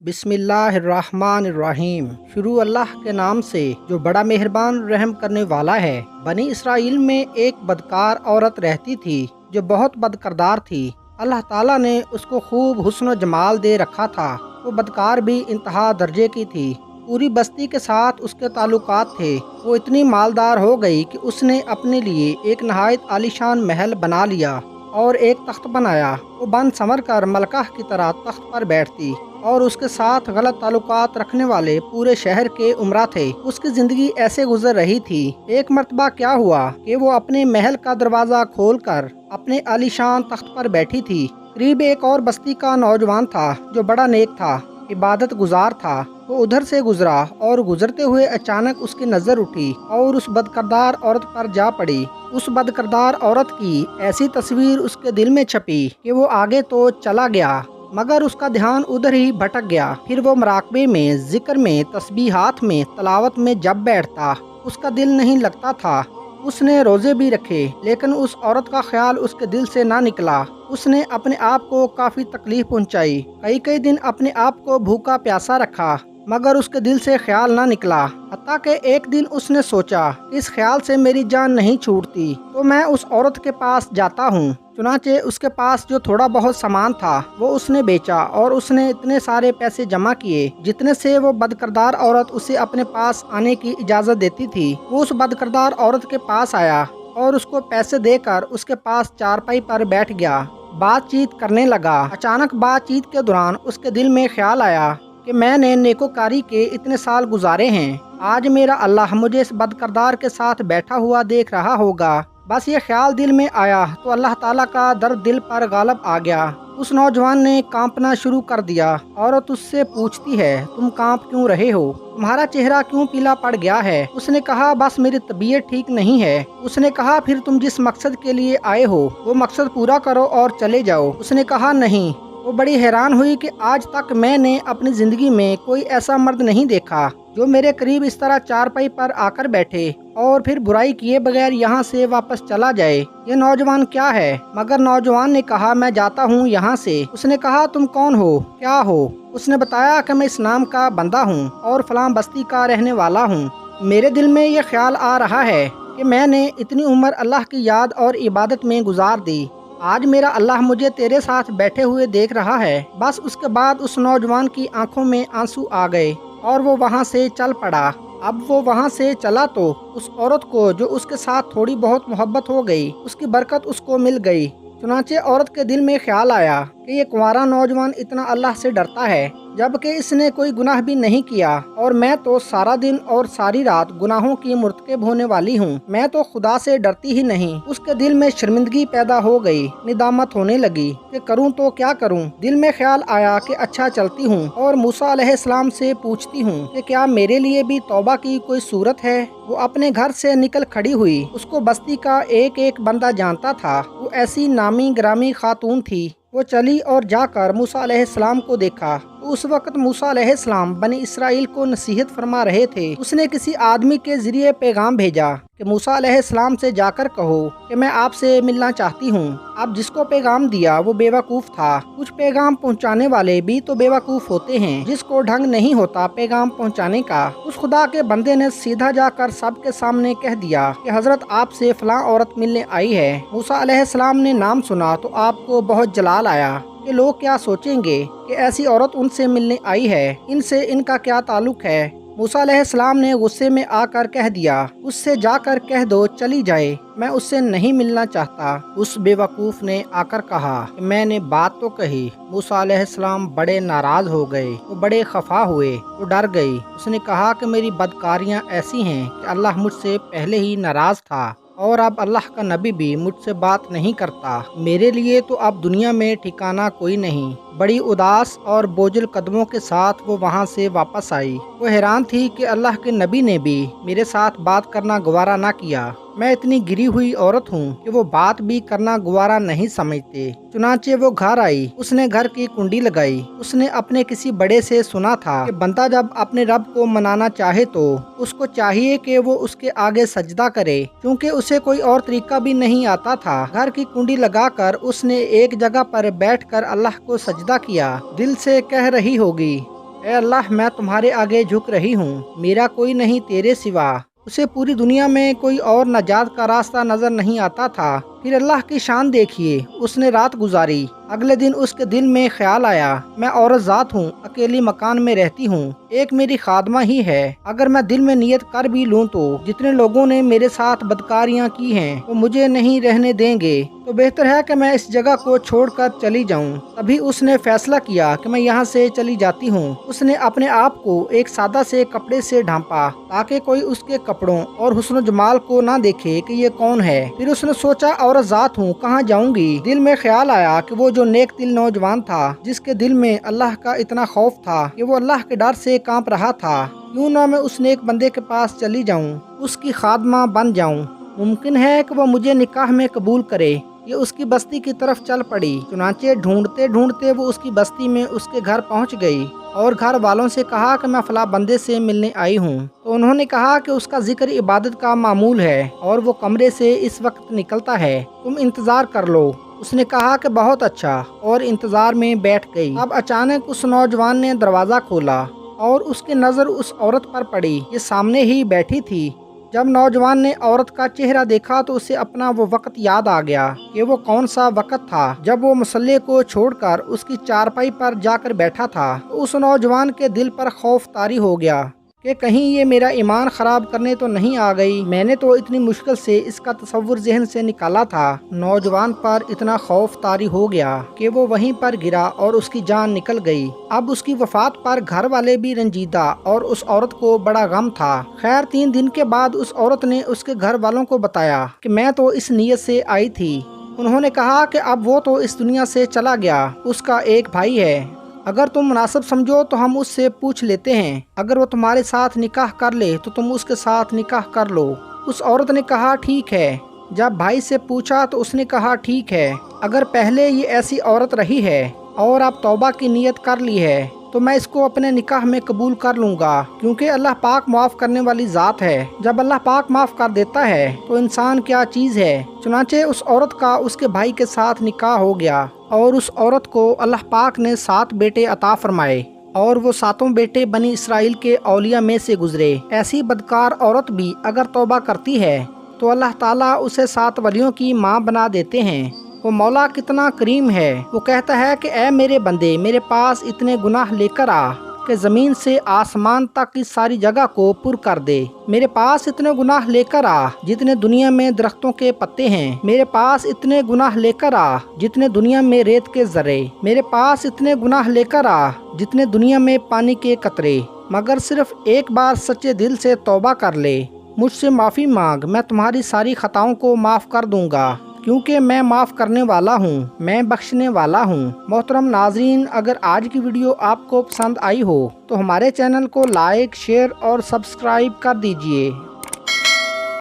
बिस्मिल्लाहिर्रहमानिर्रहीम। शुरू अल्लाह के नाम से जो बड़ा मेहरबान रहम करने वाला है। बनी इसराइल में एक बदकार औरत रहती थी जो बहुत बदकरदार थी। अल्लाह ताला ने उसको खूब हुस्न व जमाल दे रखा था। वो बदकार भी इंतहा दर्जे की थी। पूरी बस्ती के साथ उसके ताल्लुकात थे। वो इतनी मालदार हो गई कि उसने अपने लिए एक नहायत आलीशान महल बना लिया और एक तख्त बनाया। वो बन संवर कर मलका की तरह तख्त पर बैठती और उसके साथ गलत ताल्लुकात रखने वाले पूरे शहर के उमरा थे। उसकी जिंदगी ऐसे गुजर रही थी। एक मर्तबा क्या हुआ कि वो अपने महल का दरवाजा खोलकर अपने आलीशान तख्त पर बैठी थी। करीब एक और बस्ती का नौजवान था जो बड़ा नेक था, इबादत गुजार था। वो उधर से गुजरा और गुजरते हुए अचानक उसकी नजर उठी और उस बदकरदार औरत पर जा पड़ी। उस बदकरदार औरत की ऐसी तस्वीर उसके दिल में छपी कि वो आगे तो चला गया मगर उसका ध्यान उधर ही भटक गया। फिर वो मराकबे में, जिक्र में, तस्बीहात में, तलावत में जब बैठता उसका दिल नहीं लगता था। उसने रोजे भी रखे लेकिन उस औरत का ख्याल उसके दिल से ना निकला। उसने अपने आप को काफी तकलीफ पहुंचाई। कई कई दिन अपने आप को भूखा प्यासा रखा मगर उसके दिल से ख्याल ना निकला। हत्ता कि एक दिन उसने सोचा इस ख्याल से मेरी जान नहीं छूटती तो मैं उस औरत के पास जाता हूँ। चुनाचे उसके पास जो थोड़ा बहुत सामान था वो उसने बेचा और उसने इतने सारे पैसे जमा किए जितने से वो बदकरदार औरत उसे अपने पास आने की इजाज़त देती थी। वो उस बदकरदार औरत के पास आया और उसको पैसे देकर उसके पास चारपाई पर बैठ गया। बातचीत करने लगा। अचानक बातचीत के दौरान उसके दिल में ख्याल आया कि मैंने नेकोकारी के इतने साल गुजारे हैं, आज मेरा अल्लाह मुझे इस बदकरदार के साथ बैठा हुआ देख रहा होगा। बस ये ख्याल दिल में आया तो अल्लाह ताला का दर्द दिल पर गालब आ गया। उस नौजवान ने कांपना शुरू कर दिया। औरत उससे पूछती है, तुम कांप क्यों रहे हो? तुम्हारा चेहरा क्यों पीला पड़ गया है? उसने कहा, बस मेरी तबीयत ठीक नहीं है। उसने कहा, फिर तुम जिस मकसद के लिए आए हो वो मकसद पूरा करो और चले जाओ। उसने कहा, नहीं। वो बड़ी हैरान हुई कि आज तक मैंने अपनी जिंदगी में कोई ऐसा मर्द नहीं देखा जो मेरे करीब इस तरह चारपाई पर आकर बैठे और फिर बुराई किए बगैर यहाँ से वापस चला जाए। ये नौजवान क्या है? मगर नौजवान ने कहा, मैं जाता हूँ यहाँ से। उसने कहा, तुम कौन हो, क्या हो? उसने बताया कि मैं इस्लाम का बंदा हूँ और फलां बस्ती का रहने वाला हूँ। मेरे दिल में ये ख्याल आ रहा है कि मैंने इतनी उम्र अल्लाह की याद और इबादत में गुजार दी। आज मेरा अल्लाह मुझे तेरे साथ बैठे हुए देख रहा है। बस उसके बाद उस नौजवान की आंखों में आंसू आ गए और वो वहाँ से चल पड़ा। अब वो वहाँ से चला तो उस औरत को जो उसके साथ थोड़ी बहुत मोहब्बत हो गई, उसकी बरकत उसको मिल गई। चुनाचे औरत के दिल में ख्याल आया कि ये कुंवारा नौजवान इतना अल्लाह से डरता है जबकि इसने कोई गुनाह भी नहीं किया और मैं तो सारा दिन और सारी रात गुनाहों की मुर्तकब होने वाली हूँ। मैं तो खुदा से डरती ही नहीं। उसके दिल में शर्मिंदगी पैदा हो गई, निदामत होने लगी कि करूँ तो क्या करूँ। दिल में ख्याल आया कि अच्छा चलती हूँ और मूसा अलैहिस्सलाम से पूछती हूँ कि क्या मेरे लिए भी तौबा की कोई सूरत है। वो अपने घर से निकल खड़ी हुई। उसको बस्ती का एक एक बंदा जानता था। वो ऐसी नामी ग्रामी खातून थी। वो चली और जाकर मूसा अलैहिस्सलाम को देखा तो उस वक्त मूसा अलैहिस्सलाम बनी इसराइल को नसीहत फरमा रहे थे। उसने किसी आदमी के जरिए पैगाम भेजा कि मूसा अलैहिस्सलाम से जाकर कहो कि मैं आपसे मिलना चाहती हूँ। अब जिसको पैगाम दिया वो बेवकूफ़ था। कुछ पैगाम पहुँचाने वाले भी तो बेवकूफ़ होते हैं। जिसको ढंग नहीं होता पैगाम पहुँचाने का, उस खुदा के बंदे ने सीधा जाकर सबके सामने कह दिया कि हजरत आपसे फलां औरत मिलने आई है। मूसा अलैहिस्सलाम ने नाम सुना तो आपको बहुत जलाल आया कि लोग क्या सोचेंगे कि ऐसी औरत उनसे मिलने आई है, इनसे इनका क्या ताल्लुक है। मूसा अलैहिस्सलाम ने गुस्से में आकर कह दिया, उससे जाकर कह दो चली जाए, मैं उससे नहीं मिलना चाहता। उस बेवकूफ़ ने आकर कहा कि मैंने बात तो कही। मूसा अलैहिस्सलाम बड़े नाराज हो गए, वो बड़े खफा हुए, वो डर गई। उसने कहा कि मेरी बदकारियां ऐसी हैं कि अल्लाह मुझसे पहले ही नाराज था और अब अल्लाह का नबी भी मुझसे बात नहीं करता। मेरे लिए तो अब दुनिया में ठिकाना कोई नहीं। बड़ी उदास और बोझल कदमों के साथ वो वहाँ से वापस आई। वो हैरान थी कि अल्लाह के नबी ने भी मेरे साथ बात करना गवारा ना किया। मैं इतनी गिरी हुई औरत हूँ कि वो बात भी करना गवारा नहीं समझते। चुनाचे वो घर आई। उसने घर की कुंडी लगाई। उसने अपने किसी बड़े से सुना था कि बंदा जब अपने रब को मनाना चाहे तो उसको चाहिए कि वो उसके आगे सजदा करे, क्योंकि उसे कोई और तरीका भी नहीं आता था। घर की कुंडी लगाकर उसने एक जगह पर बैठकर अल्लाह को सजदा किया। दिल से कह रही होगी, اے اللہ میں تمہارے آگے جھک رہی ہوں، میرا کوئی نہیں تیرے سوا۔ اسے پوری دنیا میں کوئی اور نجات کا راستہ نظر نہیں آتا تھا۔ پھر اللہ کی شان دیکھیے، اس نے رات گزاری۔ اگلے دن اس کے دل میں خیال آیا، میں عورت ذات ہوں، اکیلی مکان میں رہتی ہوں، ایک میری خادمہ ہی ہے۔ اگر میں دل میں نیت کر بھی لوں تو جتنے لوگوں نے میرے ساتھ بدکاریاں کی ہیں وہ مجھے نہیں رہنے دیں گے، تو بہتر ہے کہ میں اس جگہ کو چھوڑ کر چلی جاؤں۔ تبھی اس نے فیصلہ کیا کہ میں یہاں سے چلی جاتی ہوں۔ اس نے اپنے آپ کو ایک سادہ سے کپڑے سے ڈھانپا تاکہ کوئی اس کے کپڑوں اور حسن و جمال کو نہ دیکھے کہ یہ کون ہے۔ پھر اس نے سوچا عورت ذات ہوں، کہاں جاؤں گی؟ دل میں خیال آیا کہ وہ جو نیک دل نوجوان تھا جس کے دل میں اللہ کا اتنا خوف تھا کہ وہ اللہ کے ڈر سے کانپ رہا تھا، کیوں نہ میں اس نیک بندے کے پاس چلی جاؤں، اس کی خادمہ بن جاؤں، ممکن ہے کہ وہ مجھے نکاح میں قبول کرے۔ یہ اس کی بستی کی طرف چل پڑی۔ چنانچہ ڈھونڈتے ڈھونڈتے وہ اس کی بستی میں اس کے گھر پہنچ گئی اور گھر والوں سے کہا کہ میں فلاں بندے سے ملنے آئی ہوں۔ تو انہوں نے کہا کہ اس کا ذکر عبادت کا معمول ہے اور وہ کمرے سے اس وقت نکلتا ہے، تم انتظار کر لو۔ اس نے کہا کہ بہت اچھا، اور انتظار میں بیٹھ گئی۔ اب اچانک اس نوجوان نے دروازہ کھولا اور اس کی نظر اس عورت پر پڑی، یہ سامنے ہی بیٹھی تھی۔ جب نوجوان نے عورت کا چہرہ دیکھا تو اسے اپنا وہ وقت یاد آ گیا کہ وہ کون سا وقت تھا جب وہ مصلے کو چھوڑ کر اس کی چارپائی پر جا کر بیٹھا تھا۔ تو اس نوجوان کے دل پر خوف طاری ہو گیا کہ کہیں یہ میرا ایمان خراب کرنے تو نہیں آ گئی، میں نے تو اتنی مشکل سے اس کا تصور ذہن سے نکالا تھا۔ نوجوان پر اتنا خوف طاری ہو گیا کہ وہ وہیں پر گرا اور اس کی جان نکل گئی۔ اب اس کی وفات پر گھر والے بھی رنجیدہ اور اس عورت کو بڑا غم تھا۔ خیر 3 دن کے بعد اس عورت نے اس کے گھر والوں کو بتایا کہ میں تو اس نیت سے آئی تھی۔ انہوں نے کہا کہ اب وہ تو اس دنیا سے چلا گیا، اس کا ایک بھائی ہے، اگر تم مناسب سمجھو تو ہم اس سے پوچھ لیتے ہیں، اگر وہ تمہارے ساتھ نکاح کر لے تو تم اس کے ساتھ نکاح کر لو۔ اس عورت نے کہا ٹھیک ہے۔ جب بھائی سے پوچھا تو اس نے کہا ٹھیک ہے، اگر پہلے یہ ایسی عورت رہی ہے اور اب توبہ کی نیت کر لی ہے تو میں اس کو اپنے نکاح میں قبول کر لوں گا، کیونکہ اللہ پاک معاف کرنے والی ذات ہے۔ جب اللہ پاک معاف کر دیتا ہے تو انسان کیا چیز ہے۔ چنانچہ اس عورت کا اس کے بھائی کے ساتھ نکاح ہو گیا اور اس عورت کو اللہ پاک نے 7 بیٹے عطا فرمائے، اور وہ 7 بیٹے بنی اسرائیل کے اولیاء میں سے گزرے۔ ایسی بدکار عورت بھی اگر توبہ کرتی ہے تو اللہ تعالیٰ اسے 7 ولیوں کی ماں بنا دیتے ہیں۔ وہ مولا کتنا کریم ہے، وہ کہتا ہے کہ اے میرے بندے، میرے پاس اتنے گناہ لے کر آ کہ زمین سے آسمان تک کی ساری جگہ کو پر کر دے۔ میرے پاس اتنے گناہ لے کر آ جتنے دنیا میں درختوں کے پتے ہیں۔ میرے پاس اتنے گناہ لے کر آ جتنے دنیا میں ریت کے ذرے۔ میرے پاس اتنے گناہ لے کر آ جتنے دنیا میں پانی کے قطرے، مگر صرف ایک بار سچے دل سے توبہ کر لے، مجھ سے معافی مانگ، میں تمہاری ساری خطاؤں کو معاف کر دوں گا، کیونکہ میں معاف کرنے والا ہوں، میں بخشنے والا ہوں۔ محترم ناظرین، اگر آج کی ویڈیو آپ کو پسند آئی ہو تو ہمارے چینل کو لائک، شیئر اور سبسکرائب کر دیجئے۔